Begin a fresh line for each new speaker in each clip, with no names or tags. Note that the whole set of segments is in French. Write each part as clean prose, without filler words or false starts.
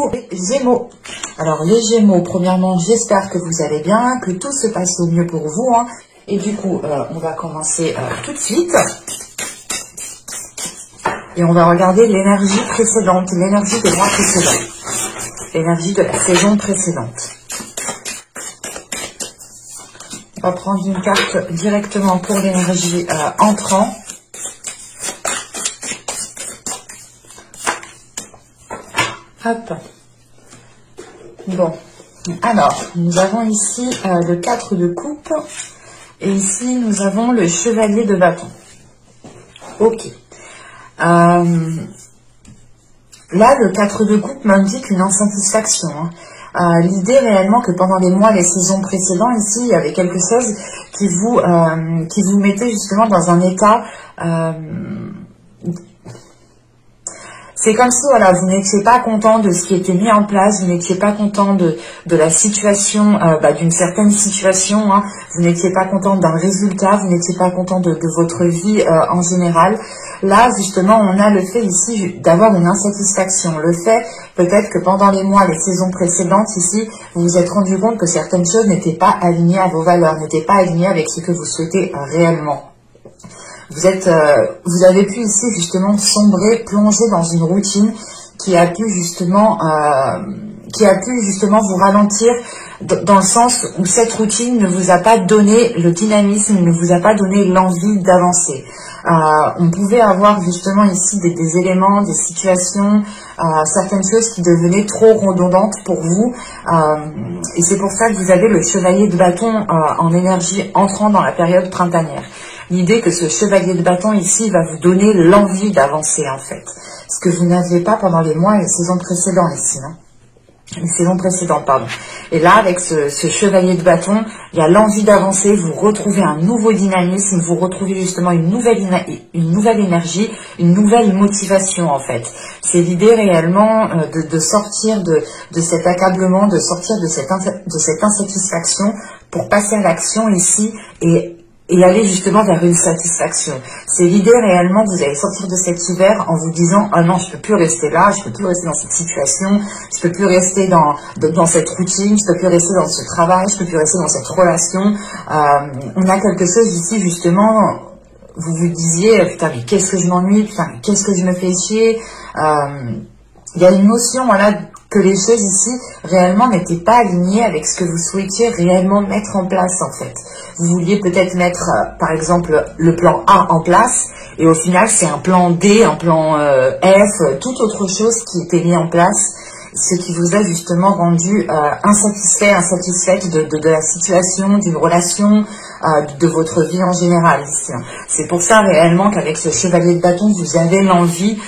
pour les Gémeaux. Alors les Gémeaux, premièrement, j'espère que vous allez bien, que tout se passe au mieux pour vous. Hein. Et du coup, on va commencer tout de suite. Et on va regarder l'énergie précédente, l'énergie des mois précédents. L'énergie de la saison précédente. On va prendre une carte directement pour l'énergie entrant. Hop. Bon. Alors, nous avons ici le 4 de coupe. Et ici, nous avons le chevalier de bâton. Ok. Là, le 4 de coupe m'indique une insatisfaction. Hein. L'idée réellement que pendant les mois, les saisons précédentes, ici, il y avait quelque chose qui vous mettait justement dans un état... c'est comme si voilà, vous n'étiez pas content de ce qui était mis en place, vous n'étiez pas content de la situation, d'une certaine situation, hein. Vous n'étiez pas content d'un résultat, vous n'étiez pas content de votre vie en général. Là, justement, on a le fait ici d'avoir une insatisfaction. Le fait, peut-être que pendant les mois, les saisons précédentes, ici, vous vous êtes rendu compte que certaines choses n'étaient pas alignées à vos valeurs, n'étaient pas alignées avec ce que vous souhaitez réellement. Vous avez pu ici justement sombrer, plonger dans une routine qui a pu justement vous ralentir dans le sens où cette routine ne vous a pas donné le dynamisme, ne vous a pas donné l'envie d'avancer. On pouvait avoir justement ici des éléments, des situations, certaines choses qui devenaient trop redondantes pour vous. Et c'est pour ça que vous avez le chevalier de bâton en énergie entrant dans la période printanière. L'idée que ce chevalier de bâton ici va vous donner l'envie d'avancer en fait. Ce que vous n'aviez pas pendant les mois et les saisons précédentes ici. Hein. Les saisons précédentes, pardon. Et là, avec ce chevalier de bâton, il y a l'envie d'avancer, vous retrouvez un nouveau dynamisme, vous retrouvez justement une nouvelle énergie, une nouvelle motivation en fait. C'est l'idée réellement de sortir de cet accablement, de sortir de cette insatisfaction pour passer à l'action ici et aller justement vers une satisfaction. C'est l'idée réellement que vous allez sortir de cet hiver en vous disant « Ah non, je ne peux plus rester là, je ne peux plus rester dans cette situation, je ne peux plus rester dans cette routine, je ne peux plus rester dans ce travail, je ne peux plus rester dans cette relation. » On a quelque chose ici justement, vous vous disiez « Putain, mais qu'est-ce que je m'ennuie, putain, mais qu'est-ce que je me fais chier ?» Il y a une notion, voilà, que les choses ici réellement n'étaient pas alignées avec ce que vous souhaitiez réellement mettre en place en fait. Vous vouliez peut-être mettre par exemple le plan A en place et au final c'est un plan D, un plan F, toute autre chose qui était mis en place, ce qui vous a justement rendu insatisfaite de la situation, d'une relation, de votre vie en général ici. C'est pour ça réellement qu'avec ce chevalier de bâton vous avez l'envie,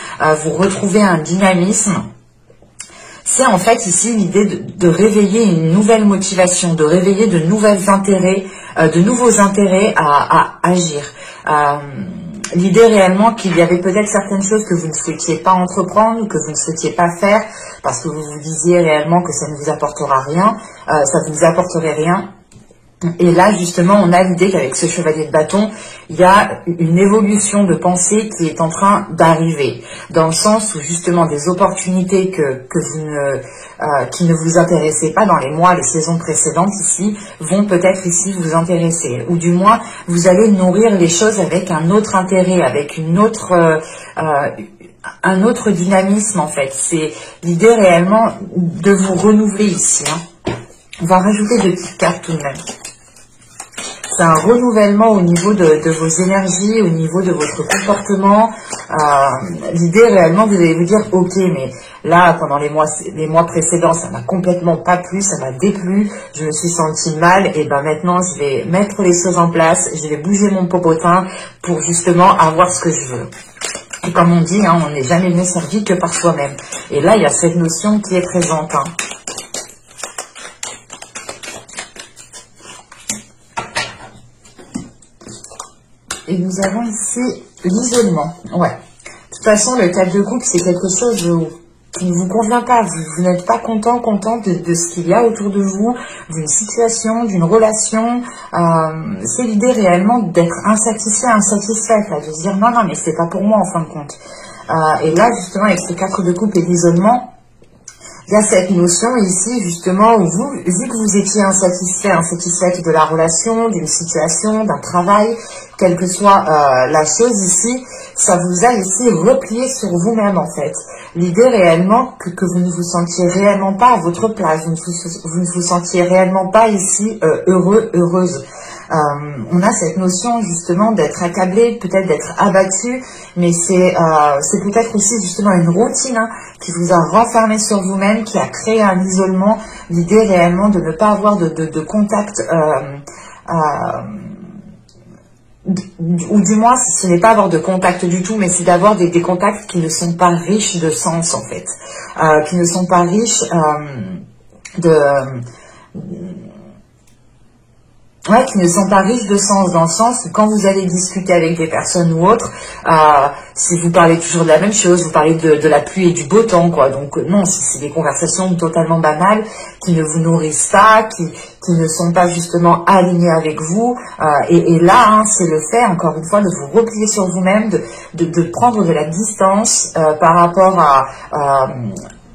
vous retrouvez un dynamisme. C'est en fait ici l'idée de réveiller une nouvelle motivation, de réveiller de nouveaux intérêts à agir. L'idée réellement qu'il y avait peut-être certaines choses que vous ne souhaitiez pas entreprendre ou que vous ne souhaitiez pas faire parce que vous vous disiez réellement que ça ne vous apportera rien, ça ne vous apporterait rien. Et là, justement, on a l'idée qu'avec ce chevalier de bâton, il y a une évolution de pensée qui est en train d'arriver, dans le sens où justement des opportunités qui ne vous intéressaient pas dans les mois, les saisons précédentes ici, vont peut-être ici vous intéresser. Ou du moins, vous allez nourrir les choses avec un autre intérêt, avec un autre dynamisme en fait. C'est l'idée réellement de vous renouveler ici. Hein. On va rajouter deux petites cartes tout de même. C'est un renouvellement au niveau de vos énergies, au niveau de votre comportement. L'idée réellement, vous allez vous dire, ok, mais là, pendant les mois précédents, ça m'a complètement pas plu, ça m'a déplu, je me suis sentie mal, et ben maintenant, je vais mettre les choses en place, je vais bouger mon popotin pour justement avoir ce que je veux. Et comme on dit, hein, on n'est jamais mieux servi que par soi-même. Et là, il y a cette notion qui est présente. Hein. Et nous avons ici l'isolement. Ouais. De toute façon, le 4 de coupe, c'est quelque chose qui ne vous convient pas. Vous n'êtes pas contente de ce qu'il y a autour de vous, d'une situation, d'une relation. C'est l'idée réellement d'être insatisfaite, là, de se dire non, mais c'est pas pour moi en fin de compte. Et là, justement, avec ce 4 de coupe et l'isolement, il y a cette notion ici justement où vous, vu que vous étiez insatisfait, insatisfaite de la relation, d'une situation, d'un travail, quelle que soit la chose ici, ça vous a ici replié sur vous-même en fait. L'idée réellement que vous ne vous sentiez réellement pas à votre place, vous ne vous sentiez réellement pas ici heureux, heureuse. On a cette notion justement d'être accablé, peut-être d'être abattu, mais c'est peut-être aussi justement une routine qui vous a renfermé sur vous-même, qui a créé un isolement. L'idée réellement de ne pas avoir de contact, ou du moins ce n'est pas avoir de contact du tout, mais c'est d'avoir des contacts qui ne sont pas riches de sens en fait, qui ne sont pas riches qui ne sont pas riches de sens, dans le sens où quand vous allez discuter avec des personnes ou autres, si vous parlez toujours de la même chose, vous parlez de la pluie et du beau temps, quoi. Donc non, c'est des conversations totalement banales qui ne vous nourrissent pas, qui ne sont pas justement alignées avec vous. Et là, c'est le fait, encore une fois, de vous replier sur vous-même, de prendre de la distance par rapport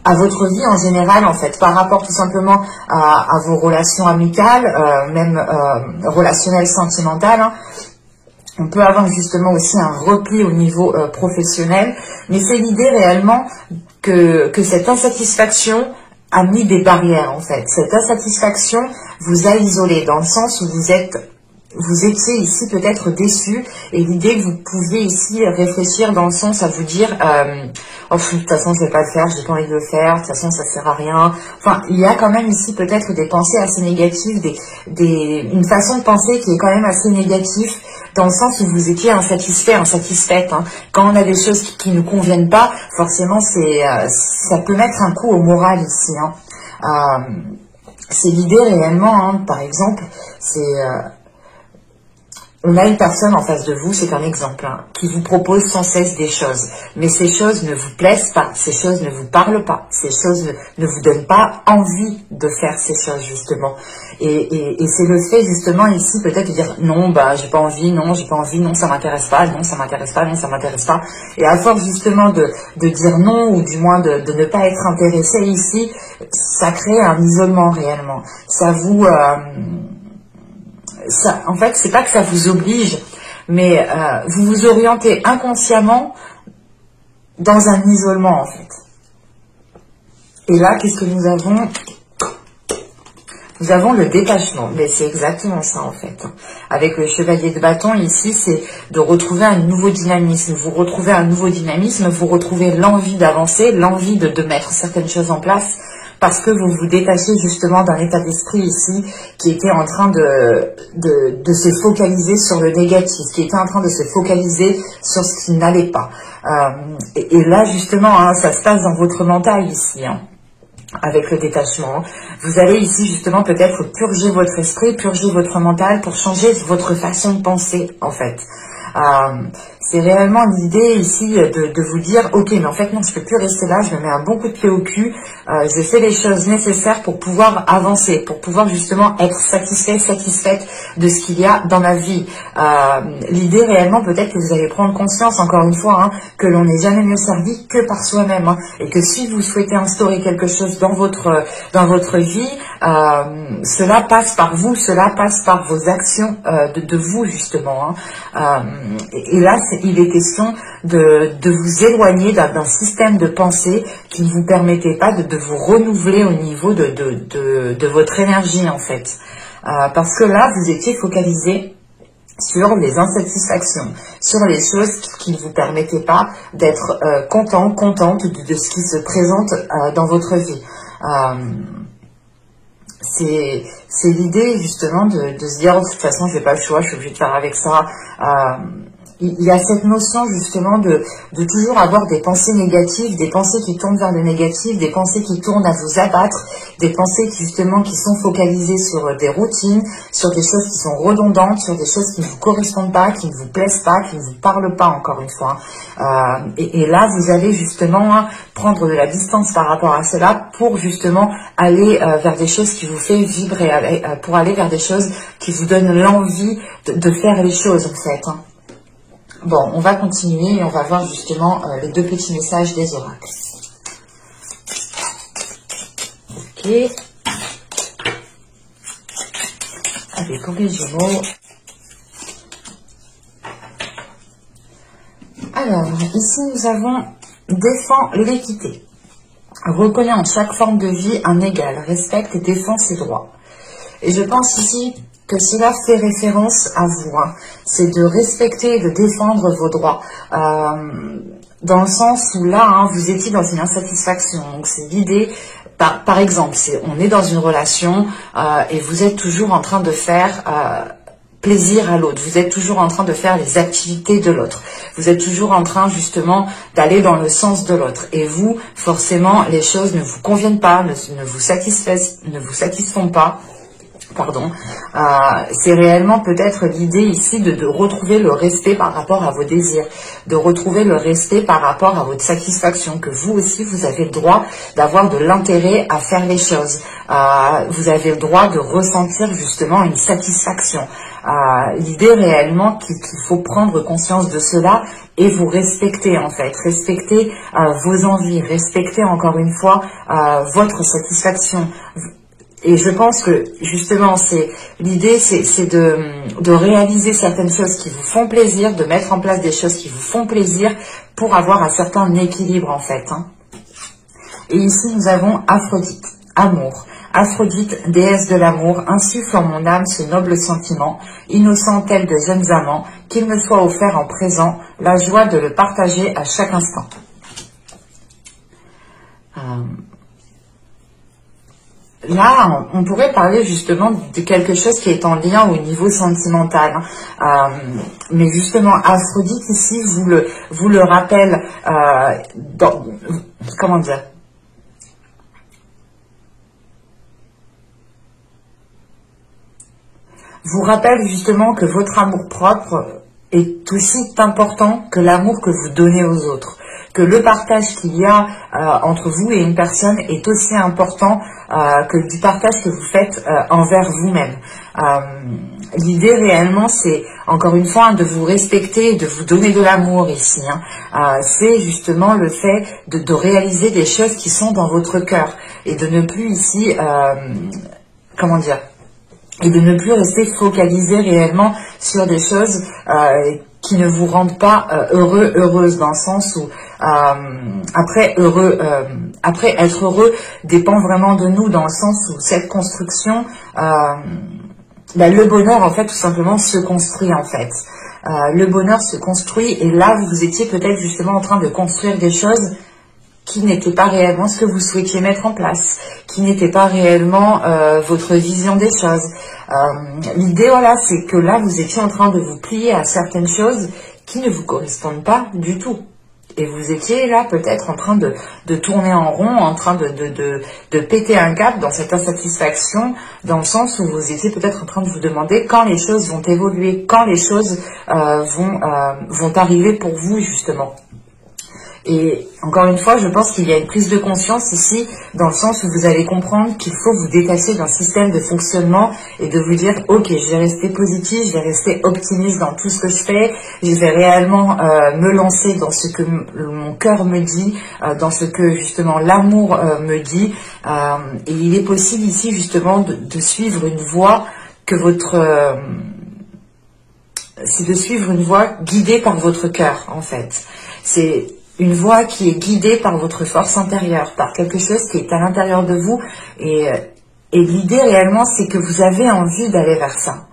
à votre vie en général, en fait, par rapport tout simplement à vos relations amicales, même relationnelles, sentimentales. On peut avoir justement aussi un repli au niveau professionnel, mais c'est l'idée réellement que cette insatisfaction a mis des barrières, en fait. Cette insatisfaction vous a isolé, dans le sens où vous étiez ici peut-être déçu, et l'idée que vous pouviez ici réfléchir dans le sens à vous dire oh, de toute façon je vais pas le faire, j'ai pas envie de le faire, de toute façon ça sert à rien. Enfin, il y a quand même ici peut-être des pensées assez négatives, une façon de penser qui est quand même assez négative, dans le sens où vous étiez insatisfait, insatisfaite. Quand on a des choses qui ne conviennent pas, forcément ça peut mettre un coup au moral ici. C'est l'idée réellement, par exemple, on a une personne en face de vous, c'est un exemple, qui vous propose sans cesse des choses. Mais ces choses ne vous plaisent pas, ces choses ne vous parlent pas, ces choses ne vous donnent pas envie de faire ces choses, justement. Et c'est le fait, justement, ici, peut-être de dire non, j'ai pas envie, non, ça m'intéresse pas, non, ça m'intéresse pas, non, ça m'intéresse pas. Et à force, justement, de dire non, ou du moins de ne pas être intéressé ici, ça crée un isolement réellement. Ça vous... en fait, c'est pas que ça vous oblige, mais vous vous orientez inconsciemment dans un isolement, en fait. Et là, qu'est-ce que nous avons? Nous avons le détachement, mais c'est exactement ça, en fait. Avec le chevalier de bâton, ici, c'est de retrouver un nouveau dynamisme. Vous retrouvez un nouveau dynamisme, vous retrouvez l'envie d'avancer, l'envie de mettre certaines choses en place, parce que vous vous détachez justement d'un état d'esprit ici qui était en train de se focaliser sur le négatif, qui était en train de se focaliser sur ce qui n'allait pas. Et là, justement, ça se passe dans votre mental ici, avec le détachement. Vous allez ici justement peut-être purger votre esprit, purger votre mental pour changer votre façon de penser, en fait. C'est réellement l'idée ici de vous dire ok, mais en fait non, je peux plus rester là, je me mets un bon coup de pied au cul, je fais les choses nécessaires pour pouvoir avancer, pour pouvoir justement être satisfaite de ce qu'il y a dans ma vie. L'idée réellement, peut-être que vous allez prendre conscience, encore une fois, que l'on n'est jamais mieux servi que par soi-même, et que si vous souhaitez instaurer quelque chose dans votre vie, cela passe par vous, cela passe par vos actions de vous, justement. Et là, il est question de vous éloigner d'un système de pensée qui ne vous permettait pas de vous renouveler au niveau de votre énergie, en fait. Parce que là, vous étiez focalisé sur les insatisfactions, sur les choses qui ne vous permettaient pas d'être contente de ce qui se présente dans votre vie. C'est l'idée justement de se dire oh, de toute façon je n'ai pas le choix, je suis obligée de faire avec ça. Il y a cette notion justement de toujours avoir des pensées négatives, des pensées qui tournent vers le négatif, des pensées qui tournent à vous abattre, des pensées qui sont focalisées sur des routines, sur des choses qui sont redondantes, sur des choses qui ne vous correspondent pas, qui ne vous plaisent pas, qui ne vous parlent pas, encore une fois. Et là, vous allez justement prendre de la distance par rapport à cela pour justement aller vers des choses qui vous fait vibrer, pour aller vers des choses qui vous donnent l'envie de faire les choses, en fait. Bon, on va continuer et on va voir justement les deux petits messages des oracles. Ok. Allez, pour les Gémeaux. Alors, ici, nous avons défend l'équité. Reconnaît en chaque forme de vie un égal, respecte et défend ses droits. Et je pense ici que cela fait référence à vous. Hein. C'est de respecter et de défendre vos droits. Dans le sens où là, hein, vous étiez dans une insatisfaction. Donc, c'est l'idée, par exemple, on est dans une relation et vous êtes toujours en train de faire plaisir à l'autre. Vous êtes toujours en train de faire les activités de l'autre. Vous êtes toujours en train, justement, d'aller dans le sens de l'autre. Et vous, forcément, les choses ne vous conviennent pas, ne vous satisfont pas. Pardon, c'est réellement peut-être l'idée ici de retrouver le respect par rapport à vos désirs, de retrouver le respect par rapport à votre satisfaction, que vous aussi, vous avez le droit d'avoir de l'intérêt à faire les choses. Vous avez le droit de ressentir justement une satisfaction. L'idée réellement qu'il faut prendre conscience de cela et vous respecter en fait, respecter vos envies, respecter encore une fois votre satisfaction. Et je pense que justement, l'idée, c'est de réaliser certaines choses qui vous font plaisir, de mettre en place des choses qui vous font plaisir pour avoir un certain équilibre en fait. Hein. Et ici, nous avons Aphrodite, amour. Aphrodite, déesse de l'amour, insuffle en mon âme ce noble sentiment, innocent tel de jeunes amants, qu'il me soit offert en présent, la joie de le partager à chaque instant. Là, on pourrait parler justement de quelque chose qui est en lien au niveau sentimental. Mais justement, Aphrodite ici vous le rappelle comment dire, vous rappelle justement que votre amour propre est aussi important que l'amour que vous donnez aux autres. Que le partage qu'il y a entre vous et une personne est aussi important que du partage que vous faites envers vous-même. L'idée réellement, c'est encore une fois de vous respecter et de vous donner de l'amour ici. Hein. C'est justement le fait de réaliser des choses qui sont dans votre cœur et de ne plus ici, comment dire, et de ne plus rester focalisé réellement sur des choses qui ne vous rendent pas heureuse, dans le sens où après être heureux dépend vraiment de nous, dans le sens où cette construction, le bonheur en fait tout simplement se construit en fait. Le bonheur se construit et là vous étiez peut-être justement en train de construire des choses qui n'était pas réellement ce que vous souhaitiez mettre en place, qui n'était pas réellement votre vision des choses. L'idée, voilà, c'est que là, vous étiez en train de vous plier à certaines choses qui ne vous correspondent pas du tout. Et vous étiez là peut-être en train de tourner en rond, en train de péter un cap dans cette insatisfaction, dans le sens où vous étiez peut-être en train de vous demander quand les choses vont évoluer, quand les choses vont arriver pour vous justement. Et encore une fois, je pense qu'il y a une prise de conscience ici, dans le sens où vous allez comprendre qu'il faut vous détacher d'un système de fonctionnement et de vous dire, ok, je vais rester positif, je vais rester optimiste dans tout ce que je fais, je vais réellement me lancer dans ce que mon cœur me dit, dans ce que justement l'amour me dit. Et il est possible ici justement de suivre une voie que c'est de suivre une voie guidée par votre cœur en fait. C'est une voie qui est guidée par votre force intérieure, par quelque chose qui est à l'intérieur de vous. Et l'idée réellement, c'est que vous avez envie d'aller vers ça.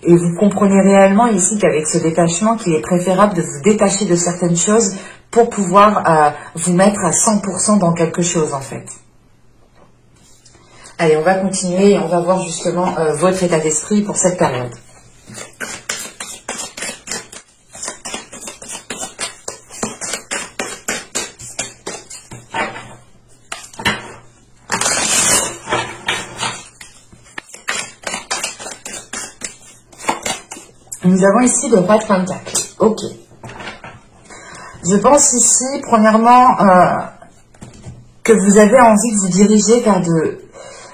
Et vous comprenez réellement ici qu'avec ce détachement, qu'il est préférable de vous détacher de certaines choses pour pouvoir vous mettre à 100% dans quelque chose en fait. Allez, on va continuer et on va voir justement votre état d'esprit pour cette période. Nous avons ici le roi de Pentacle. Ok. Je pense ici, premièrement, que vous avez envie de vous diriger vers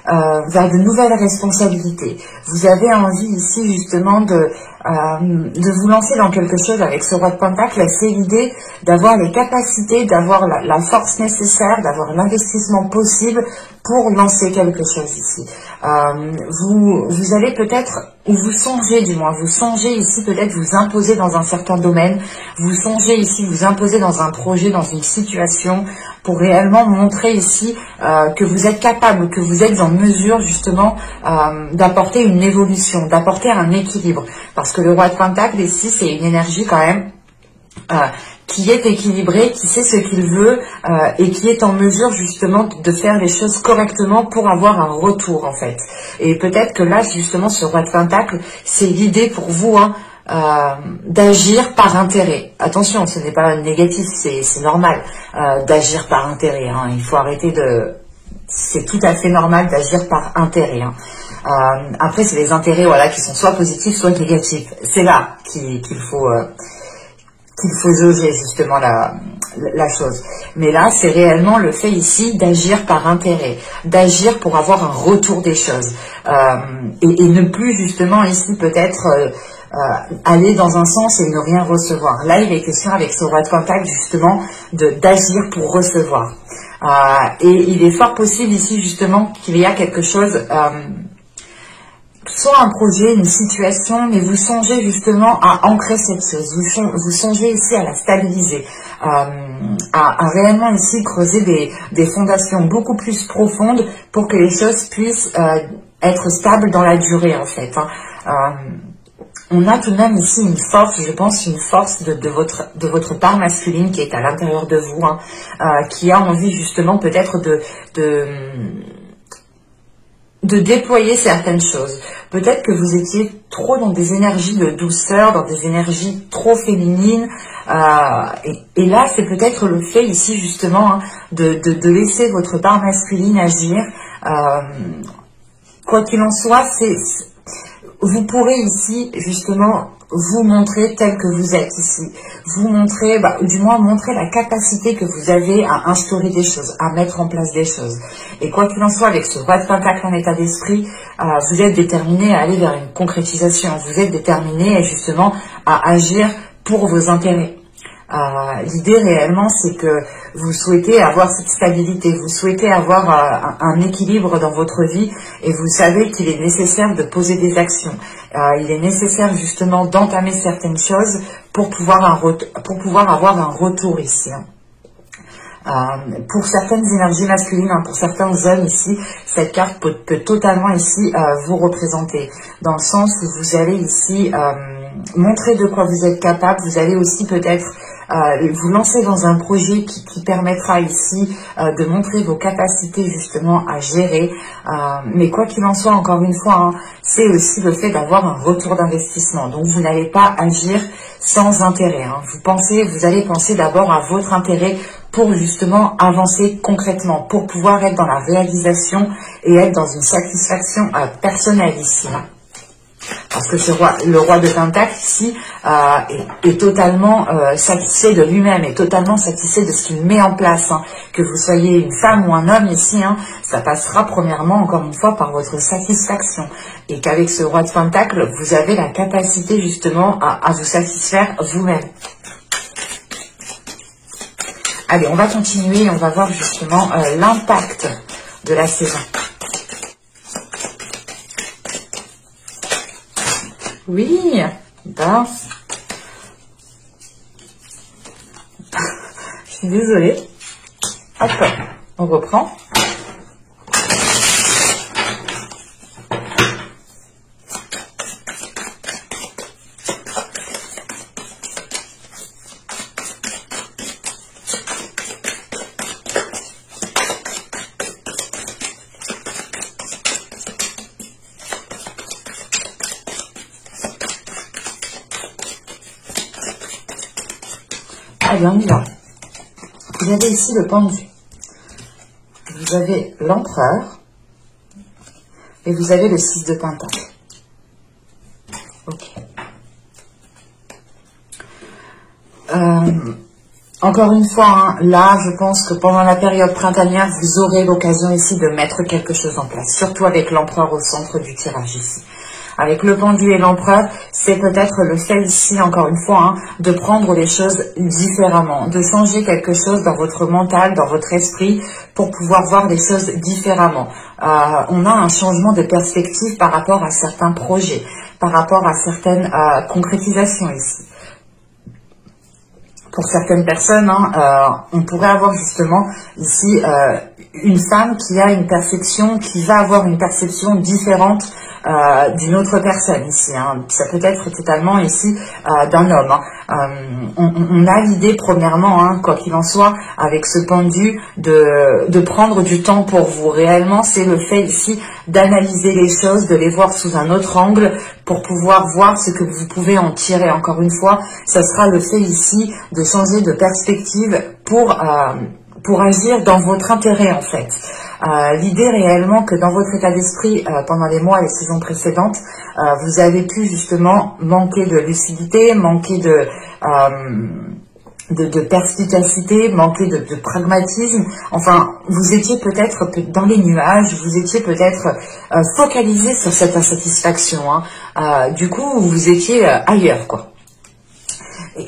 vers de nouvelles responsabilités. Vous avez envie ici justement de vous lancer dans quelque chose avec ce roi de Pentacle. C'est l'idée d'avoir les capacités, d'avoir la force nécessaire, d'avoir l'investissement possible pour lancer quelque chose ici. Vous allez peut-être, ou vous songez du moins, vous songez ici peut-être vous imposer dans un certain domaine, vous songez ici vous imposer dans un projet, dans une situation, pour réellement montrer ici que vous êtes capable, que vous êtes en mesure justement d'apporter une évolution, d'apporter un équilibre. Parce que le roi de Pentacle ici, c'est une énergie quand même qui est équilibré, qui sait ce qu'il veut et qui est en mesure justement de faire les choses correctement pour avoir un retour en fait. Et peut-être que là justement ce roi de Pentacle, c'est l'idée pour vous d'agir par intérêt. Attention, ce n'est pas négatif, c'est normal d'agir par intérêt. Il faut arrêter de... C'est tout à fait normal d'agir par intérêt. Après, c'est les intérêts qui sont soit positifs, soit négatifs. C'est là qu'il faut jauger justement la chose. Mais là, c'est réellement le fait ici d'agir par intérêt, d'agir pour avoir un retour des choses. Et ne plus justement ici peut-être aller dans un sens et ne rien recevoir. Là, il est question avec ce roi de Pentacle justement d'agir pour recevoir. Et il est fort possible ici justement qu'il y a quelque chose... soit un projet, une situation, mais vous songez justement à ancrer cette chose, vous songez ici à la stabiliser, à réellement ici creuser des fondations beaucoup plus profondes pour que les choses puissent être stables dans la durée en fait. On a tout de même ici une force, je pense, une force de votre part masculine qui est à l'intérieur de vous, qui a envie justement peut-être de déployer certaines choses. Peut-être que vous étiez trop dans des énergies de douceur, dans des énergies trop féminines, et là c'est peut-être le fait ici justement de laisser votre part masculine agir. Quoi qu'il en soit, vous pourrez ici justement vous montrer tel que vous êtes ici, vous montrer, du moins montrer la capacité que vous avez à instaurer des choses, à mettre en place des choses. Et quoi qu'il en soit, avec ce roi de Pentacle en état d'esprit, vous êtes déterminé à aller vers une concrétisation, vous êtes déterminé justement à agir pour vos intérêts. L'idée réellement, c'est que vous souhaitez avoir cette stabilité, vous souhaitez avoir un équilibre dans votre vie et vous savez qu'il est nécessaire de poser des actions. Il est nécessaire justement d'entamer certaines choses pour pouvoir avoir un retour ici. Pour certaines énergies masculines, pour certains hommes ici, cette carte peut totalement ici vous représenter, dans le sens où vous allez ici montrer de quoi vous êtes capable, vous allez aussi peut-être vous lancer dans un projet qui permettra ici de montrer vos capacités justement à gérer, mais quoi qu'il en soit, encore une fois, c'est aussi le fait d'avoir un retour d'investissement. Donc vous n'allez pas agir sans intérêt. Vous allez penser d'abord à votre intérêt pour justement avancer concrètement, pour pouvoir être dans la réalisation et être dans une satisfaction personnelle ici. Parce que le roi de Pentacle ici est totalement satisfait de lui-même, est totalement satisfait de ce qu'il met en place. Que vous soyez une femme ou un homme ici, ça passera premièrement, encore une fois, par votre satisfaction. Et qu'avec ce roi de Pentacle, vous avez la capacité justement à vous satisfaire vous-même. Allez, on va continuer, on va voir justement l'impact de la saison. Oui, danse. Je suis désolée. Hop, on reprend. Allez, on y va. Vous avez ici le pendu. Vous avez l'empereur. Et vous avez le 6 de pentacle. Ok. Encore une fois, hein, là, je pense que pendant la période printanière, vous aurez l'occasion ici de mettre quelque chose en place, surtout avec l'empereur au centre du tirage ici. Avec le pendu et l'empereur, c'est peut-être le fait ici, encore une fois, hein, de prendre les choses différemment, de changer quelque chose dans votre mental, dans votre esprit, pour pouvoir voir les choses différemment. On a un changement de perspective par rapport à certains projets, par rapport à certaines concrétisations ici. Pour certaines personnes, hein, on pourrait avoir justement ici une femme qui a une perception, qui va avoir une perception différente d'une autre personne ici. Hein. Ça peut être totalement ici d'un homme. Hein. On a l'idée premièrement, hein, quoi qu'il en soit, avec ce pendu, de prendre du temps pour vous. Réellement, c'est le fait ici d'analyser les choses, de les voir sous un autre angle pour pouvoir voir ce que vous pouvez en tirer. Encore une fois, ça sera le fait ici de changer de perspective pour agir dans votre intérêt en fait. L'idée réellement que dans votre état d'esprit pendant les mois et les saisons précédentes, vous avez pu justement manquer de lucidité, manquer de perspicacité, manquer de pragmatisme. Enfin, vous étiez peut-être dans les nuages, vous étiez peut-être focalisé sur cette insatisfaction. Hein. Du coup, vous étiez ailleurs, quoi.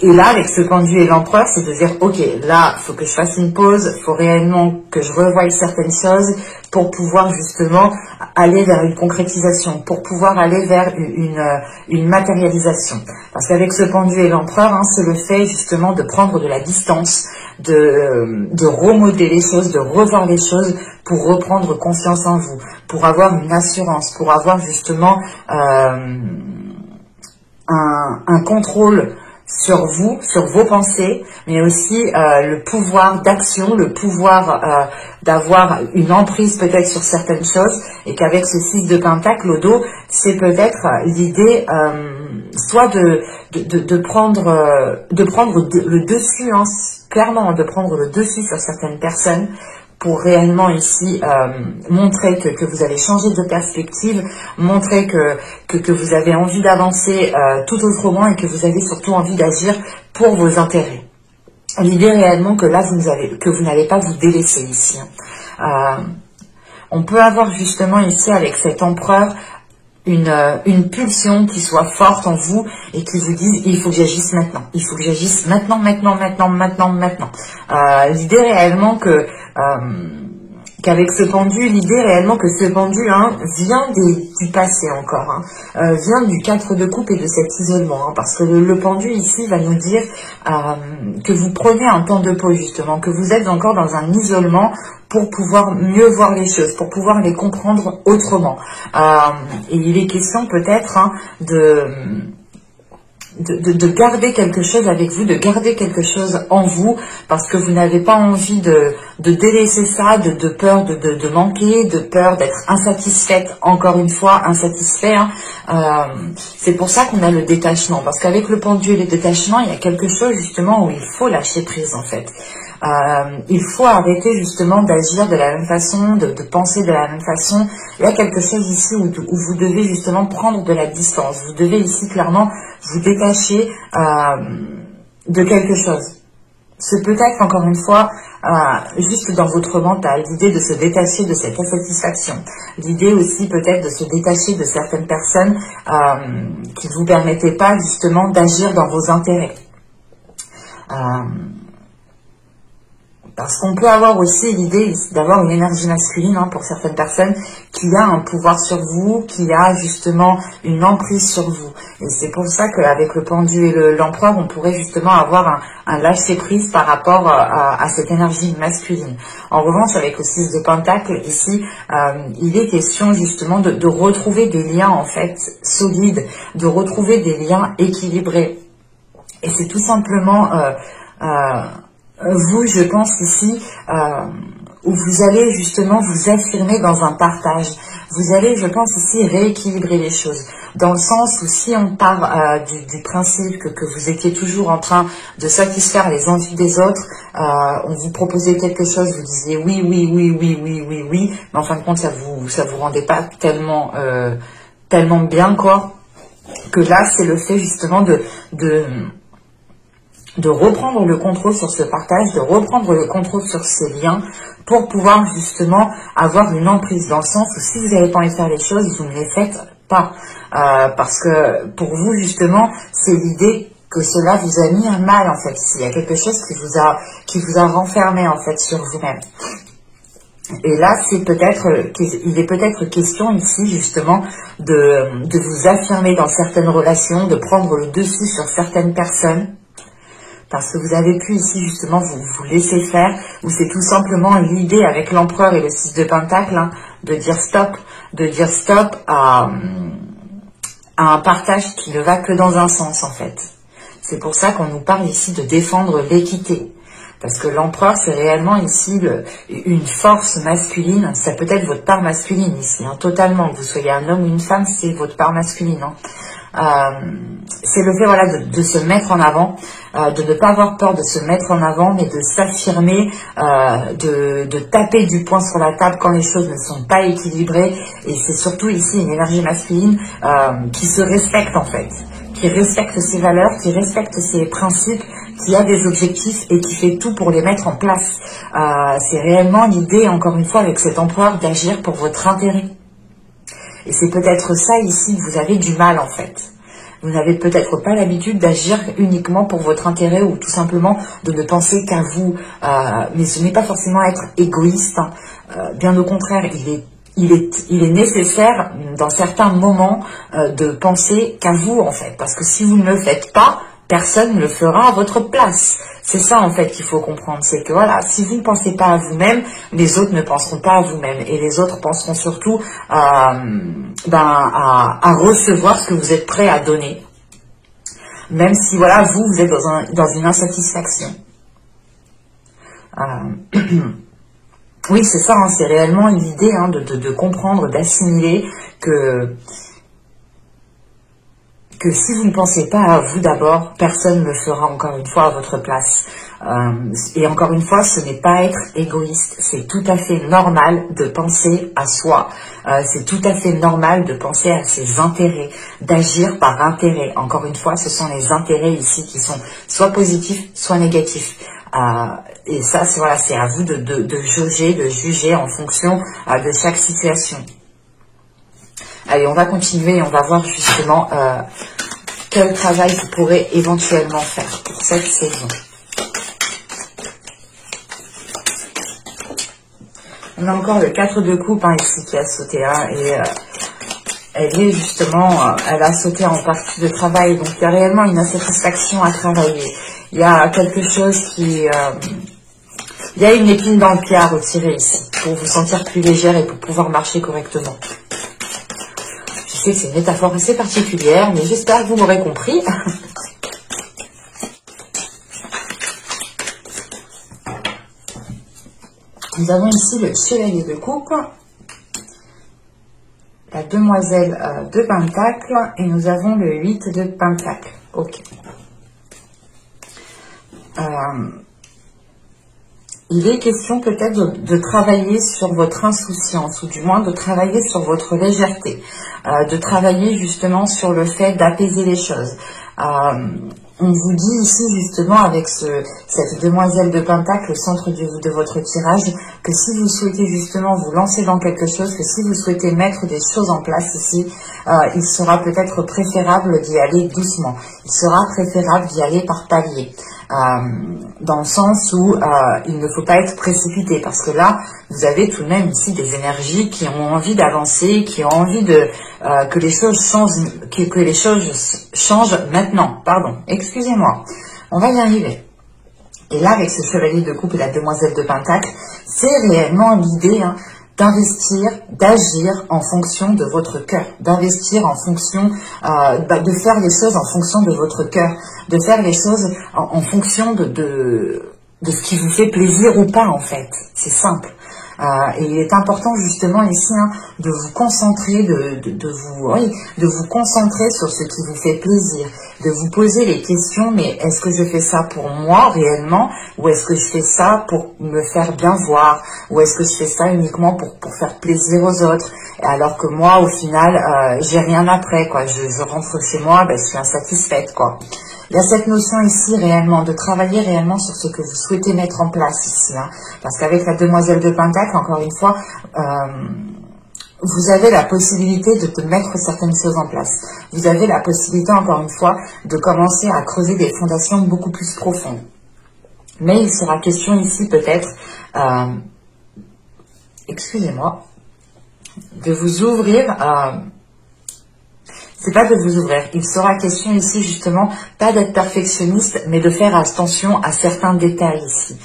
Et là, avec ce pendu et l'empereur, c'est de dire, ok, là, il faut que je fasse une pause, il faut réellement que je revoie certaines choses pour pouvoir justement aller vers une concrétisation, pour pouvoir aller vers une matérialisation. Parce qu'avec ce pendu et l'empereur, hein, c'est le fait justement de prendre de la distance, de remodeler les choses, de revoir les choses pour reprendre confiance en vous, pour avoir une assurance, pour avoir justement un contrôle sur vous, sur vos pensées, mais aussi le pouvoir d'action, le pouvoir d'avoir une emprise peut-être sur certaines choses, et qu'avec ce 6 de pentacle au dos, c'est peut-être l'idée soit de prendre le dessus, hein, clairement de prendre le dessus sur certaines personnes, pour réellement ici montrer que vous avez changé de perspective, montrer que vous avez envie d'avancer tout autrement et que vous avez surtout envie d'agir pour vos intérêts. L'idée réellement que là, vous n'allez pas vous délaisser ici. On peut avoir justement ici avec cet empereur une pulsion qui soit forte en vous et qui vous dise il faut que j'agisse maintenant, il faut que j'agisse maintenant. L'idée réellement qu'avec ce pendu, l'idée réellement que ce pendu vient du passé encore, vient du 4 de coupe et de cet isolement, parce que le pendu ici va nous dire que vous prenez un temps de pause justement, que vous êtes encore dans un isolement pour pouvoir mieux voir les choses, pour pouvoir les comprendre autrement. Et il est question peut-être de garder quelque chose avec vous, de garder quelque chose en vous, parce que vous n'avez pas envie de délaisser ça, de peur de manquer, de peur d'être insatisfaite, encore une fois, insatisfait. C'est pour ça qu'on a le détachement, parce qu'avec le pendu et le détachement, il y a quelque chose justement où il faut lâcher prise en fait. Il faut arrêter justement d'agir de la même façon, de penser de la même façon. Il y a quelque chose ici où vous devez justement prendre de la distance. Vous devez ici clairement vous détacher de quelque chose. C'est peut-être encore une fois juste dans votre mental, l'idée de se détacher de cette insatisfaction. L'idée aussi peut-être de se détacher de certaines personnes qui ne vous permettaient pas justement d'agir dans vos intérêts. Parce qu'on peut avoir aussi l'idée d'avoir une énergie masculine pour certaines personnes qui a un pouvoir sur vous, qui a justement une emprise sur vous. Et c'est pour ça qu'avec le pendu et l'empereur, on pourrait justement avoir un lâcher-prise par rapport à cette énergie masculine. En revanche, avec le 6 de pentacle, ici, il est question justement de retrouver des liens en fait solides, de retrouver des liens équilibrés. Et c'est tout simplement... vous, je pense ici, où vous allez justement vous affirmer dans un partage. Vous allez, je pense ici, rééquilibrer les choses. Dans le sens où si on part du principe que vous étiez toujours en train de satisfaire les envies des autres, on vous proposait quelque chose, vous disiez oui, mais en fin de compte, ça vous rendait pas tellement bien, quoi. Que là, c'est le fait justement de reprendre le contrôle sur ce partage, de reprendre le contrôle sur ces liens pour pouvoir justement avoir une emprise, dans le sens où si vous n'avez pas envie de faire les choses, vous ne les faites pas. Parce que pour vous, justement, c'est l'idée que cela vous a mis un mal, en fait. Il y a quelque chose qui vous a renfermé, en fait, sur vous-même. Et là, il est peut-être question ici, justement, de vous affirmer dans certaines relations, de prendre le dessus sur certaines personnes, parce que vous avez pu ici, justement, vous laisser faire, ou c'est tout simplement l'idée avec l'empereur et le 6 de Pentacle, hein, de dire stop à un partage qui ne va que dans un sens, en fait. C'est pour ça qu'on nous parle ici de défendre l'équité. Parce que l'empereur, c'est réellement ici une force masculine. Ça peut être votre part masculine ici, hein, totalement. Que vous soyez un homme ou une femme, c'est votre part masculine. Hein. C'est le fait, voilà, de se mettre en avant, de ne pas avoir peur de se mettre en avant, mais de s'affirmer, de taper du poing sur la table quand les choses ne sont pas équilibrées. Et c'est surtout ici une énergie masculine qui se respecte, en fait, qui respecte ses valeurs, qui respecte ses principes, qui a des objectifs et qui fait tout pour les mettre en place. C'est réellement l'idée, encore une fois, avec cet empereur, d'agir pour votre intérêt. Et c'est peut-être ça ici que vous avez du mal, en fait. Vous n'avez peut-être pas l'habitude d'agir uniquement pour votre intérêt ou tout simplement de ne penser qu'à vous. Mais ce n'est pas forcément être égoïste. Hein. Bien au contraire, il est nécessaire dans certains moments de penser qu'à vous, en fait. Parce que si vous ne le faites pas, personne ne le fera à votre place. C'est ça, en fait, qu'il faut comprendre. C'est que, voilà, si vous ne pensez pas à vous-même, les autres ne penseront pas à vous-même. Et les autres penseront surtout à recevoir ce que vous êtes prêt à donner. Même si, voilà, vous êtes dans une insatisfaction. Oui, c'est ça, hein, c'est réellement l'idée, hein, de comprendre, d'assimiler que si vous ne pensez pas à vous d'abord, personne ne le fera encore une fois à votre place. Et encore une fois, ce n'est pas être égoïste. C'est tout à fait normal de penser à soi. C'est tout à fait normal de penser à ses intérêts, d'agir par intérêt. Encore une fois, ce sont les intérêts ici qui sont soit positifs, soit négatifs. Et ça, c'est à vous de jauger, de juger en fonction de chaque situation. Allez, on va continuer et on va voir justement quel travail vous pourrez éventuellement faire pour cette saison. On a encore le 4 de coupe, hein, ici qui a sauté, hein, et elle a sauté en partie de travail, donc il y a réellement une insatisfaction à travailler. Il y a quelque chose qui... il y a une épine dans le pied à retirer ici, pour vous sentir plus légère et pour pouvoir marcher correctement. Je sais que c'est une métaphore assez particulière, mais j'espère que vous m'aurez compris. Nous avons ici le chevalier de coupe, la demoiselle de pentacle, et nous avons le 8 de pentacle. Ok. Il est question peut-être de travailler sur votre insouciance, ou du moins de travailler sur votre légèreté, de travailler justement sur le fait d'apaiser les choses. On vous dit ici justement avec cette demoiselle de pentacle au centre de votre tirage, que si vous souhaitez justement vous lancer dans quelque chose, que si vous souhaitez mettre des choses en place ici, il sera peut-être préférable d'y aller doucement. Il sera préférable d'y aller par palier. Dans le sens où il ne faut pas être précipité, parce que là, vous avez tout de même ici des énergies qui ont envie d'avancer, qui ont envie que les choses changent maintenant. Pardon, excusez-moi. On va y arriver. Et là, avec ce chevalier de coupe et la demoiselle de pentacle, c'est réellement l'idée, hein, d'investir, d'agir en fonction de votre cœur, d'investir en fonction, de faire les choses en fonction de votre cœur, de faire les choses en fonction de ce qui vous fait plaisir ou pas, en fait. C'est simple. Et il est important justement ici, hein, de vous concentrer, de vous concentrer sur ce qui vous fait plaisir, de vous poser les questions, mais est-ce que je fais ça pour moi réellement, ou est-ce que je fais ça pour me faire bien voir, ou est-ce que je fais ça uniquement pour faire plaisir aux autres, alors que moi au final j'ai rien après, quoi. Je rentre chez moi, je suis insatisfaite, quoi. Il y a cette notion ici réellement, de travailler réellement sur ce que vous souhaitez mettre en place ici. Hein, parce qu'avec la demoiselle de Pentacle, encore une fois, vous avez la possibilité de mettre certaines choses en place. Vous avez la possibilité, encore une fois, de commencer à creuser des fondations beaucoup plus profondes. Mais il sera question ici peut-être, excusez-moi, de vous ouvrir, c'est pas de vous ouvrir, il sera question ici justement, pas d'être perfectionniste, mais de faire attention à certains détails ici.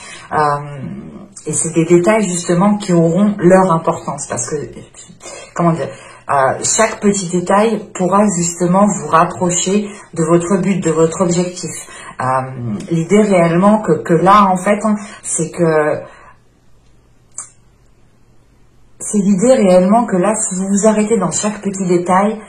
Et c'est des détails justement qui auront leur importance, parce que, comment dire, chaque petit détail pourra justement vous rapprocher de votre but, de votre objectif. L'idée réellement que là, en fait, hein, c'est que c'est l'idée réellement que là, si vous vous arrêtez dans chaque petit détail,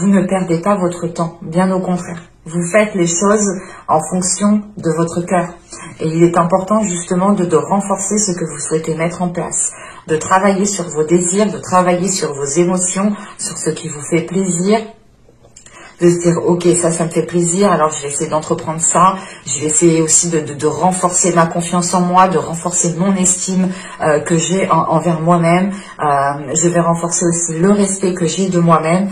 vous ne perdez pas votre temps, bien au contraire. Vous faites les choses en fonction de votre cœur. Et il est important justement de renforcer ce que vous souhaitez mettre en place, de travailler sur vos désirs, de travailler sur vos émotions, sur ce qui vous fait plaisir, de se dire ok, ça me fait plaisir, alors je vais essayer d'entreprendre ça, je vais essayer aussi de renforcer ma confiance en moi, de renforcer mon estime que j'ai envers moi-même, je vais renforcer aussi le respect que j'ai de moi-même.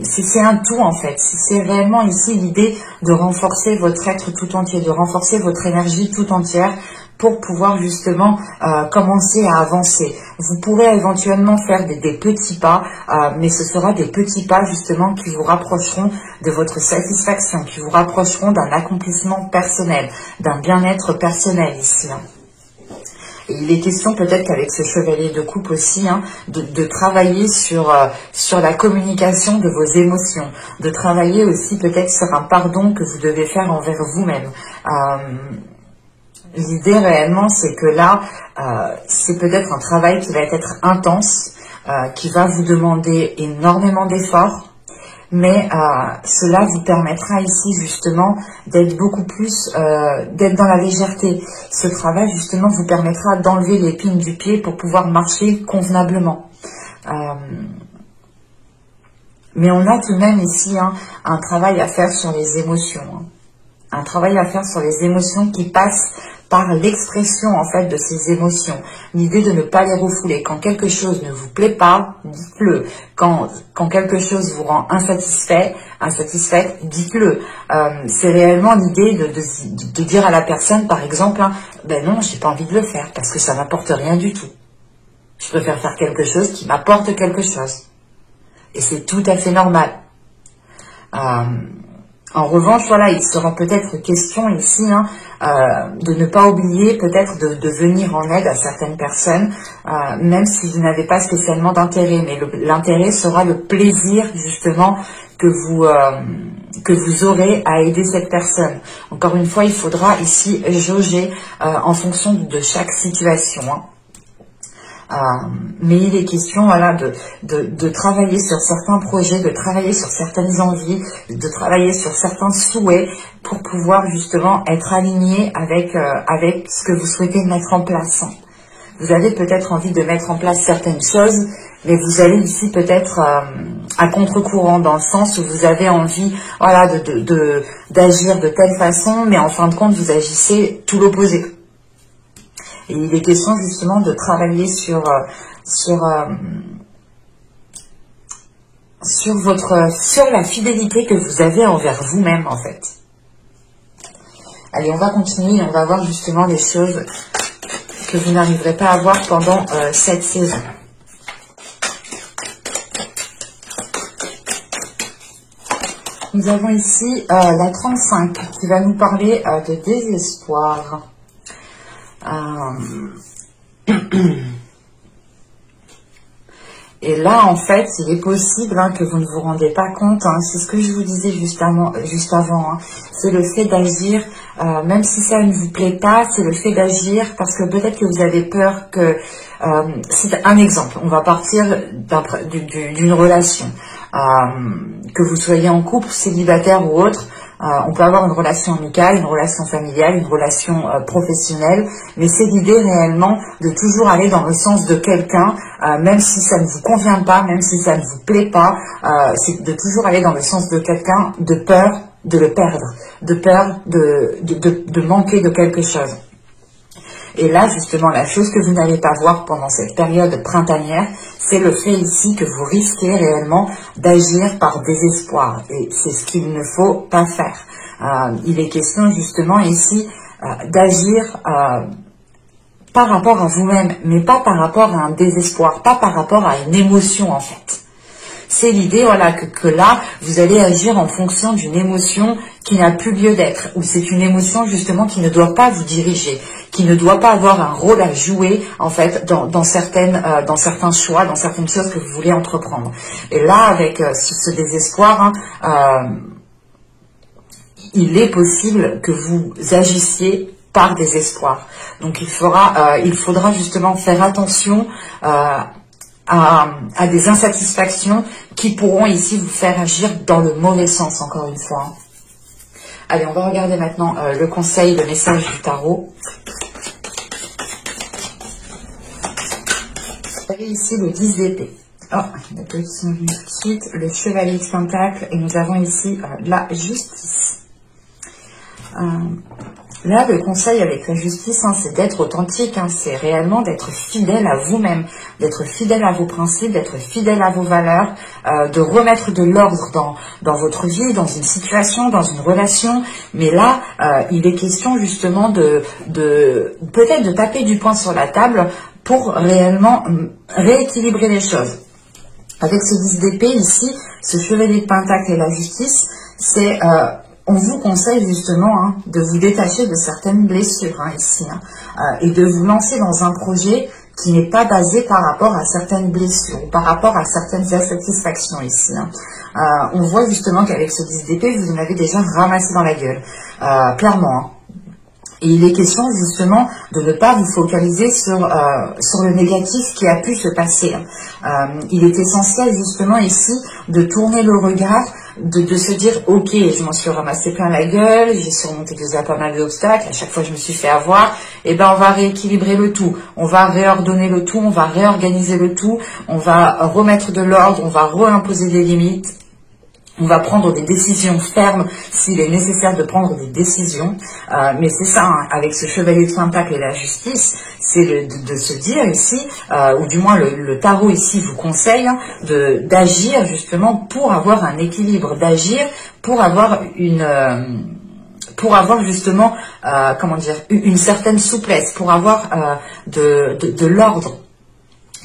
C'est un tout en fait, c'est réellement ici l'idée de renforcer votre être tout entier, de renforcer votre énergie tout entière pour pouvoir justement commencer à avancer. Vous pourrez éventuellement faire des petits pas, mais ce sera des petits pas justement qui vous rapprocheront de votre satisfaction, qui vous rapprocheront d'un accomplissement personnel, d'un bien-être personnel ici. Hein. Et il est question peut-être qu'avec ce chevalier de coupe aussi, hein, de travailler sur la communication de vos émotions, de travailler aussi peut-être sur un pardon que vous devez faire envers vous-même. L'idée réellement, c'est que là, c'est peut-être un travail qui va être intense, qui va vous demander énormément d'efforts, mais cela vous permettra ici justement d'être beaucoup plus, d'être dans la légèreté. Ce travail justement vous permettra d'enlever l'épine du pied pour pouvoir marcher convenablement. Mais on a tout de même ici hein, un travail à faire sur les émotions. Hein. Un travail à faire sur les émotions qui passent par l'expression en fait de ces émotions. L'idée de ne pas les refouler. Quand quelque chose ne vous plaît pas, dites-le. Quand quelque chose vous rend insatisfaite, dites-le. C'est réellement l'idée de dire à la personne, par exemple, hein, ben non, j'ai pas envie de le faire parce que ça m'apporte rien du tout. Je préfère faire quelque chose qui m'apporte quelque chose. Et c'est tout à fait normal. En revanche, voilà, il sera peut-être question ici hein, de ne pas oublier peut-être de venir en aide à certaines personnes, même si vous n'avez pas spécialement d'intérêt. Mais l'intérêt sera le plaisir justement que vous aurez à aider cette personne. Encore une fois, il faudra ici jauger en fonction de chaque situation. Hein. Mais il est question voilà, de travailler sur certains projets, de travailler sur certaines envies, de travailler sur certains souhaits pour pouvoir justement être aligné avec ce que vous souhaitez mettre en place. Vous avez peut-être envie de mettre en place certaines choses, mais vous allez ici peut-être à contre-courant dans le sens où vous avez envie voilà, d'agir de telle façon, mais en fin de compte vous agissez tout l'opposé. Et il est question justement de travailler sur la fidélité que vous avez envers vous-même en fait. Allez, on va continuer et on va voir justement les choses que vous n'arriverez pas à voir pendant cette saison. Nous avons ici la 35 qui va nous parler de désespoir. Et là, en fait, il est possible hein, que vous ne vous rendez pas compte, hein, c'est ce que je vous disais juste avant, hein, c'est le fait d'agir, même si ça ne vous plaît pas, c'est le fait d'agir parce que peut-être que vous avez peur que... c'est un exemple, on va partir d'une relation, que vous soyez en couple, célibataire ou autre. On peut avoir une relation amicale, une relation familiale, une relation professionnelle, mais c'est l'idée réellement de toujours aller dans le sens de quelqu'un, même si ça ne vous convient pas, même si ça ne vous plaît pas, c'est de toujours aller dans le sens de quelqu'un de peur de le perdre, de peur de manquer de quelque chose. Et là, justement, la chose que vous n'allez pas voir pendant cette période printanière, c'est le fait ici que vous risquez réellement d'agir par désespoir. Et c'est ce qu'il ne faut pas faire. Il est question justement ici d'agir par rapport à vous-même, mais pas par rapport à un désespoir, pas par rapport à une émotion en fait. C'est l'idée, voilà, que là, vous allez agir en fonction d'une émotion qui n'a plus lieu d'être, ou c'est une émotion justement qui ne doit pas vous diriger, qui ne doit pas avoir un rôle à jouer en fait dans certains choix, dans certaines choses que vous voulez entreprendre. Et là, avec ce désespoir, il est possible que vous agissiez par désespoir. Donc il faudra justement faire attention à des insatisfactions qui pourront ici vous faire agir dans le mauvais sens, encore une fois. Allez, on va regarder maintenant le conseil, le message du tarot. Vous avez ici le 10 d'épée. Oh, la position tout de suite, le chevalier de pentacle, et nous avons ici la justice. Là, le conseil avec la justice, c'est d'être authentique, c'est réellement d'être fidèle à vous-même, d'être fidèle à vos principes, d'être fidèle à vos valeurs, de remettre de l'ordre dans votre vie, dans une situation, dans une relation. Mais là, il est question justement peut-être de taper du poing sur la table pour réellement rééquilibrer les choses. Avec ce 10 d'épée ici, ce chevalier de pentacle et la justice, c'est... on vous conseille justement de vous détacher de certaines blessures ici et de vous lancer dans un projet qui n'est pas basé par rapport à certaines blessures ou par rapport à certaines insatisfactions ici. On voit justement qu'avec ce 10 d'épée, vous en avez déjà ramassé dans la gueule, clairement. Et il est question justement de ne pas vous focaliser sur le négatif qui a pu se passer. Il est essentiel justement ici de tourner le regard, de se dire ok, je m'en suis ramassé plein la gueule, j'ai surmonté déjà pas mal d'obstacles, à chaque fois je me suis fait avoir, et ben on va rééquilibrer le tout, on va réordonner le tout, on va réorganiser le tout, on va remettre de l'ordre, on va réimposer des limites. On va prendre des décisions fermes s'il est nécessaire de prendre des décisions. Mais c'est ça, avec ce chevalier de pentacle et la justice, c'est de se dire ici, ou du moins le tarot ici vous conseille d'agir justement pour avoir un équilibre, d'agir pour avoir justement, une certaine souplesse, pour avoir de l'ordre,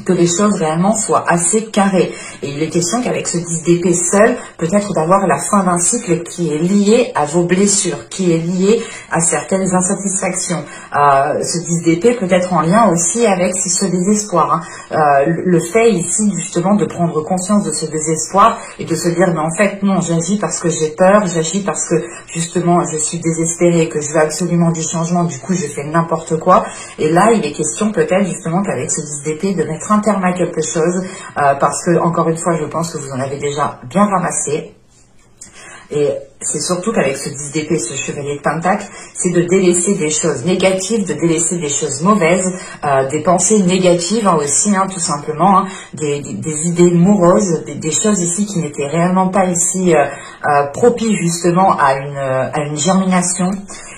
que les choses réellement soient assez carrées. Et il est question qu'avec ce 10 d'épée seul, peut-être d'avoir la fin d'un cycle qui est lié à vos blessures, qui est lié à certaines insatisfactions. Ce 10 d'épée peut être en lien aussi avec ce désespoir. Le fait ici justement de prendre conscience de ce désespoir et de se dire mais en fait non, j'agis parce que j'ai peur, j'agis parce que justement je suis désespérée, que je veux absolument du changement, du coup je fais n'importe quoi. Et là il est question peut-être justement qu'avec ce 10 d'épée de mettre un terme à quelque chose, parce que encore une fois je pense que vous en avez déjà bien ramassé. Et c'est surtout qu'avec ce 10 d'épée, ce chevalier de pentacle, c'est de délaisser des choses négatives, de délaisser des choses mauvaises, des pensées négatives aussi, tout simplement, des idées moroses, des choses ici qui n'étaient réellement pas ici propices justement à une germination.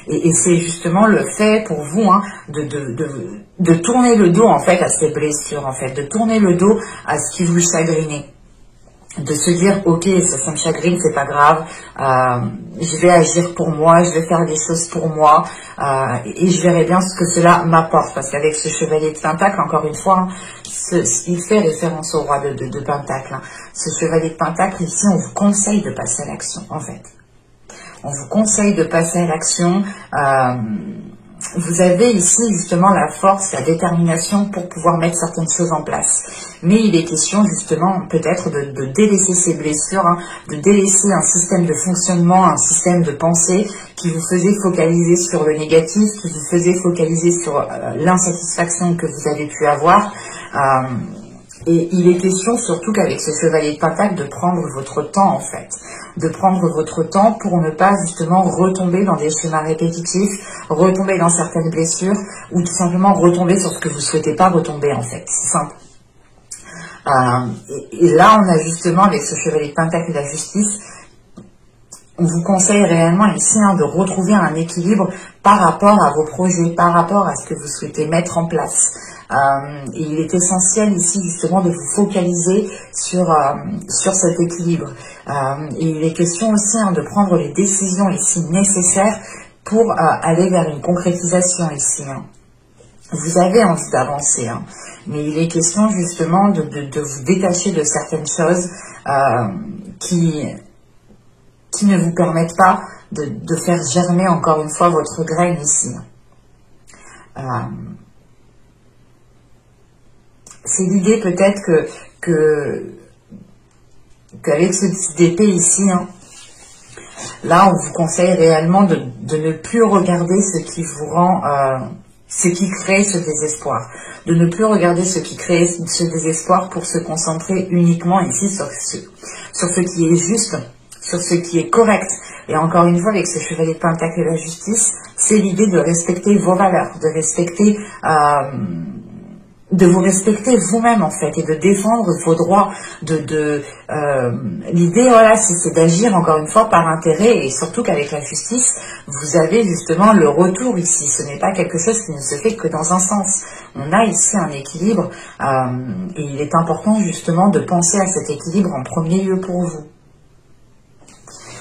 Et c'est justement le fait pour vous de tourner le dos en fait à ces blessures, en fait, de tourner le dos à ce qui vous chagrinait. De se dire ok, ça me chagrine, c'est pas grave, je vais agir pour moi, je vais faire des choses pour moi, et je verrai bien ce que cela m'apporte, parce qu'avec ce chevalier de pentacle, encore une fois, il fait référence au roi de pentacle. Ce chevalier de pentacle ici, on vous conseille de passer à l'action, en fait. On vous conseille de passer à l'action. Vous avez ici justement la force, la détermination pour pouvoir mettre certaines choses en place. Mais il est question justement peut-être de délaisser ces blessures, de délaisser un système de fonctionnement, un système de pensée qui vous faisait focaliser sur le négatif, qui vous faisait focaliser sur l'insatisfaction que vous avez pu avoir. Et il est question surtout qu'avec ce chevalier de pentacle de prendre votre temps en fait, de prendre votre temps pour ne pas justement retomber dans des schémas répétitifs, retomber dans certaines blessures ou tout simplement retomber sur ce que vous ne souhaitez pas retomber en fait, c'est simple. Et là on a justement avec ce chevalier de pentacle et la justice on vous conseille réellement ici de retrouver un équilibre par rapport à vos projets, par rapport à ce que vous souhaitez mettre en place. Et il est essentiel ici justement de vous focaliser sur cet équilibre. Et il est question aussi de prendre les décisions ici nécessaires pour aller vers une concrétisation ici. Vous avez envie d'avancer, mais il est question justement de vous détacher de certaines choses qui ne vous permettent pas de faire germer encore une fois votre graine ici. C'est l'idée peut-être qu'avec ce type d'épée ici, là on vous conseille réellement de ne plus regarder ce qui vous rend, ce qui crée ce désespoir. De ne plus regarder ce qui crée ce désespoir pour se concentrer uniquement ici sur ce qui est juste, sur ce qui est correct. Et encore une fois, avec ce chevalier de pentacle et la justice, c'est l'idée de respecter vos valeurs, de vous respecter vous-même en fait, et de défendre vos droits. L'idée, voilà, c'est d'agir encore une fois par intérêt, et surtout qu'avec la justice, vous avez justement le retour ici. Ce n'est pas quelque chose qui ne se fait que dans un sens. On a ici un équilibre, et il est important justement de penser à cet équilibre en premier lieu pour vous.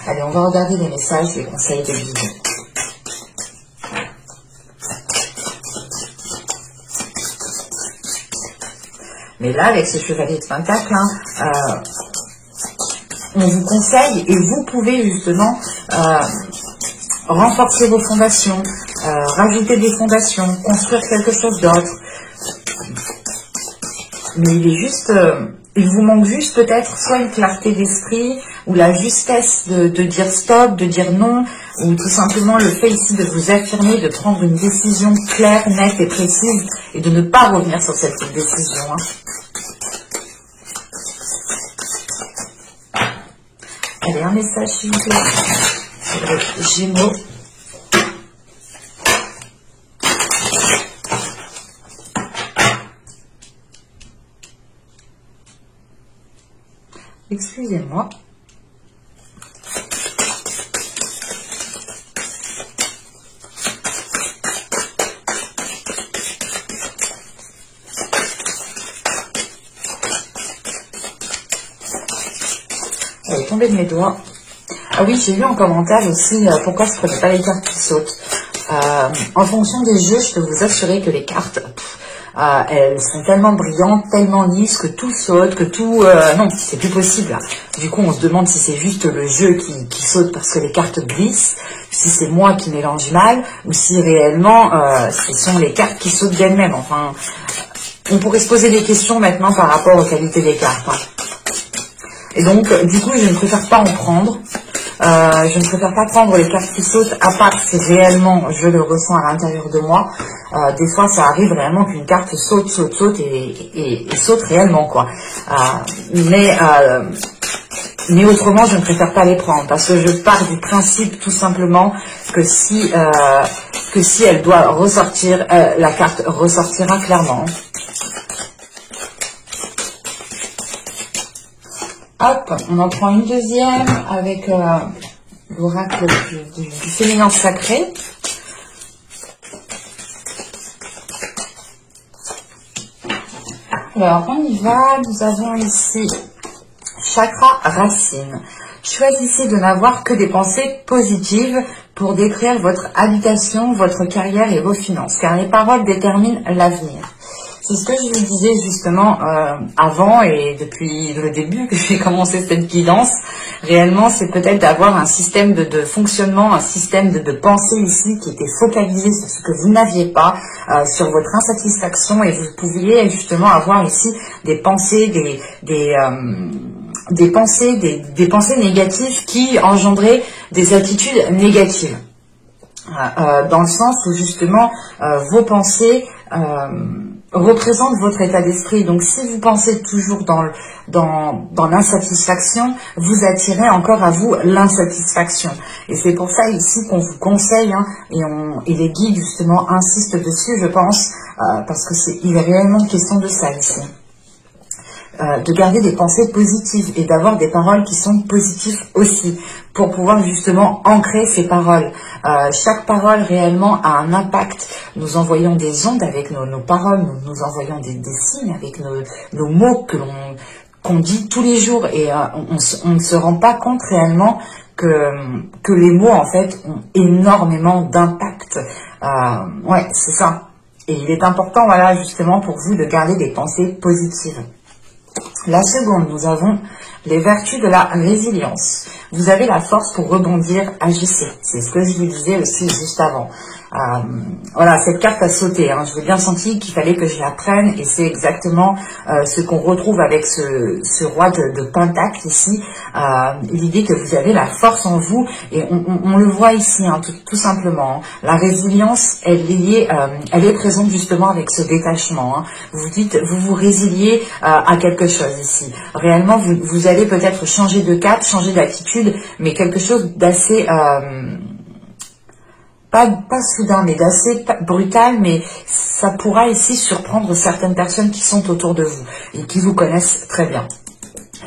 Allez, on va regarder les messages, les conseils de guide. Mais là, avec ce chevalier de pentacle, on vous conseille, et vous pouvez justement renforcer vos fondations, rajouter des fondations, construire quelque chose d'autre. Mais il vous manque juste peut-être soit une clarté d'esprit, ou la justesse de dire stop, de dire non, ou tout simplement le fait ici de vous affirmer, de prendre une décision claire, nette et précise, et de ne pas revenir sur cette décision. Allez, un message s'il vous plaît. Gémeaux. Excusez-moi. Elle est tombée de mes doigts. Ah oui, j'ai vu en commentaire aussi pourquoi je ne prenais pas les cartes qui sautent. En fonction des jeux, je peux vous assurer que les cartes, elles sont tellement brillantes, tellement lisses, que tout saute, que tout... non, c'est plus possible. Du coup, on se demande si c'est juste le jeu qui saute parce que les cartes glissent, si c'est moi qui mélange mal, ou si réellement ce sont les cartes qui sautent d'elles-mêmes. Enfin, on pourrait se poser des questions maintenant par rapport aux qualités des cartes. Et donc, du coup, je ne préfère pas en prendre. Je ne préfère pas prendre les cartes qui sautent, à part si réellement je le ressens à l'intérieur de moi. Des fois, ça arrive réellement qu'une carte saute et saute réellement, quoi. Mais autrement, je ne préfère pas les prendre, parce que je pars du principe, tout simplement, que si elle doit ressortir, la carte ressortira clairement. Hop, on en prend une deuxième avec l'oracle du féminin sacré. Alors, on y va. Nous avons ici chakra racine. Choisissez de n'avoir que des pensées positives pour décrire votre habitation, votre carrière et vos finances, car les paroles déterminent l'avenir. C'est ce que je vous disais justement avant et depuis le début que j'ai commencé cette guidance. Réellement, c'est peut-être d'avoir un système de fonctionnement, un système de pensée ici qui était focalisé sur ce que vous n'aviez pas, sur votre insatisfaction, et vous pouviez justement avoir ici des pensées, des pensées négatives qui engendraient des attitudes négatives. Dans le sens où justement vos pensées représente votre état d'esprit. Donc si vous pensez toujours dans l'insatisfaction, vous attirez encore à vous l'insatisfaction. Et c'est pour ça ici qu'on vous conseille, et les guides justement insistent dessus, je pense, parce que il est réellement question de ça ici. de garder des pensées positives et d'avoir des paroles qui sont positives aussi, pour pouvoir justement ancrer ces paroles. Chaque parole réellement a un impact. Nous envoyons des ondes avec nos paroles, nous envoyons des signes avec nos mots qu'on dit tous les jours, et on ne se rend pas compte réellement que les mots en fait ont énormément d'impact. Ouais, c'est ça. Et il est important, voilà, justement pour vous de garder des pensées positives. La seconde, nous avons les vertus de la résilience. Vous avez la force pour rebondir, agissez. C'est ce que je vous disais aussi juste avant. Voilà, cette carte a sauté. Je l'ai bien senti qu'il fallait que je la prenne, et c'est exactement ce qu'on retrouve avec ce roi de Pentacle ici. L'idée que vous avez la force en vous, et on le voit ici, tout simplement. La résilience, elle est présente justement avec ce détachement. Vous vous résiliez à quelque chose ici. Réellement, vous allez peut-être changer de cap, changer d'attitude, mais quelque chose d'assez... pas soudain, mais d'assez brutal, mais ça pourra ici surprendre certaines personnes qui sont autour de vous et qui vous connaissent très bien.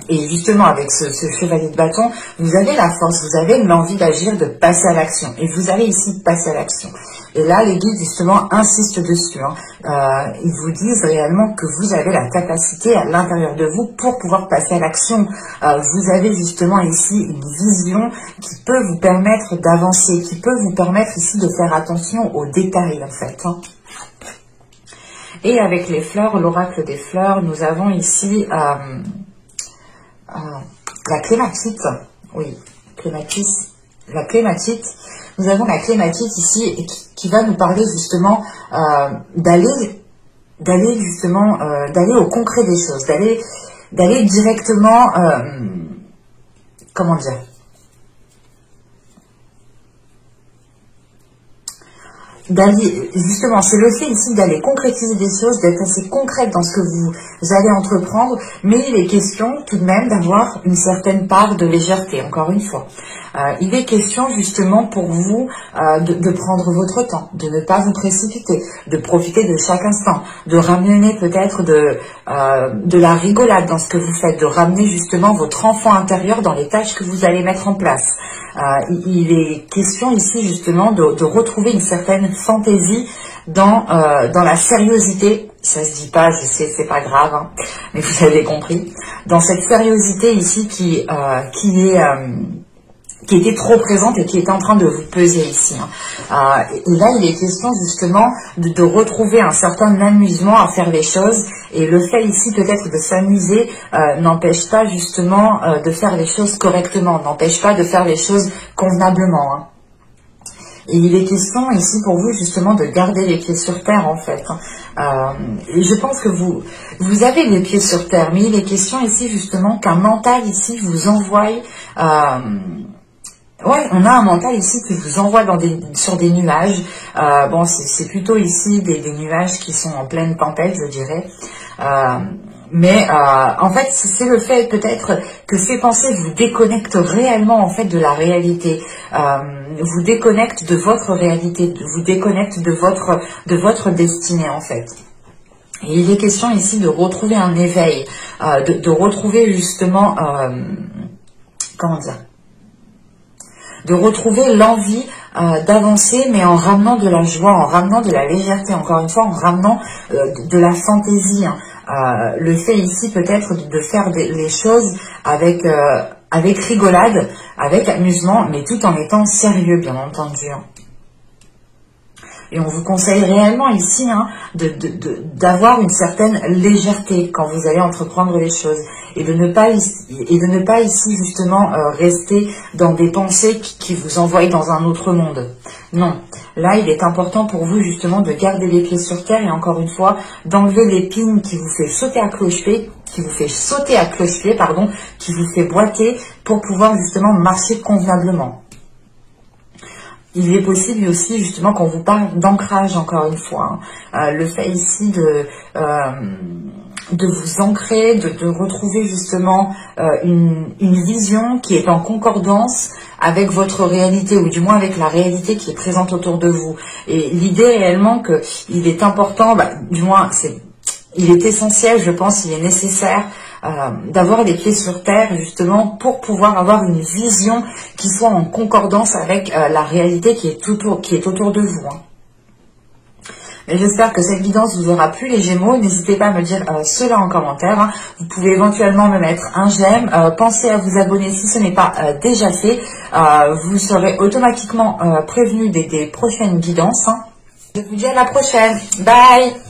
Et justement, avec ce chevalier de bâton, vous avez la force, vous avez l'envie d'agir, de passer à l'action. Et vous allez ici passer à l'action. Et là, les guides, justement, insistent dessus. Ils vous disent réellement que vous avez la capacité à l'intérieur de vous pour pouvoir passer à l'action. Vous avez justement ici une vision qui peut vous permettre d'avancer, qui peut vous permettre ici de faire attention aux détails, en fait. Et avec les fleurs, l'oracle des fleurs, nous avons ici... la clématite, oui, la clématite, nous avons la clématite ici qui va nous parler justement d'aller au concret des choses, d'aller directement, comment dire, justement, c'est le fait ici d'aller concrétiser des choses, d'être assez concrète dans ce que vous allez entreprendre, mais il est question tout de même d'avoir une certaine part de légèreté, encore une fois. Il est question justement pour vous de prendre votre temps, de ne pas vous précipiter, de profiter de chaque instant, de ramener peut-être de la rigolade dans ce que vous faites, de ramener justement votre enfant intérieur dans les tâches que vous allez mettre en place. Il est question ici justement de retrouver une certaine fantaisie dans la sériosité. Ça se dit pas, je sais, c'est pas grave, mais vous avez compris. Dans cette sériosité ici qui était trop présente et qui était en train de vous peser ici. Et là, il est question justement de retrouver un certain amusement à faire les choses. Et le fait ici peut-être de s'amuser n'empêche pas justement de faire les choses correctement, n'empêche pas de faire les choses convenablement. Et il est question ici pour vous justement de garder les pieds sur terre en fait. Et je pense que vous avez les pieds sur terre, mais il est question ici justement qu'un mental ici vous envoie... Ouais, on a un mental ici qui vous envoie sur des nuages. Bon, c'est plutôt ici des nuages qui sont en pleine tempête, je dirais. Mais en fait, c'est le fait peut-être que ces pensées vous déconnectent réellement en fait de la réalité, vous déconnectent de votre réalité, vous déconnectent de votre destinée en fait. Et il est question ici de retrouver un éveil, de retrouver justement, comment dire, de retrouver l'envie d'avancer, mais en ramenant de la joie, en ramenant de la légèreté, encore une fois, en ramenant de la fantaisie. Le fait ici peut-être de faire les choses avec rigolade, avec amusement, mais tout en étant sérieux, bien entendu. Et on vous conseille réellement ici d'avoir une certaine légèreté quand vous allez entreprendre les choses. Et de ne pas ici justement rester dans des pensées qui vous envoient dans un autre monde. Non, là il est important pour vous justement de garder les pieds sur terre et encore une fois d'enlever l'épine qui vous fait sauter à cloche-pied, qui vous fait boiter pour pouvoir justement marcher convenablement. Il est possible aussi justement qu'on vous parle d'ancrage encore une fois. Le fait ici de vous ancrer, de retrouver justement une vision qui est en concordance avec votre réalité, ou du moins avec la réalité qui est présente autour de vous. Et l'idée réellement qu'il est important, du moins il est essentiel, je pense, il est nécessaire d'avoir les pieds sur terre justement pour pouvoir avoir une vision qui soit en concordance avec la réalité qui est autour de vous. Hein. Mais j'espère que cette guidance vous aura plu les Gémeaux. N'hésitez pas à me dire cela en commentaire. Hein. Vous pouvez éventuellement me mettre un j'aime. Pensez à vous abonner si ce n'est pas déjà fait. Vous serez automatiquement prévenu des prochaines guidances. Hein. Je vous dis à la prochaine. Bye!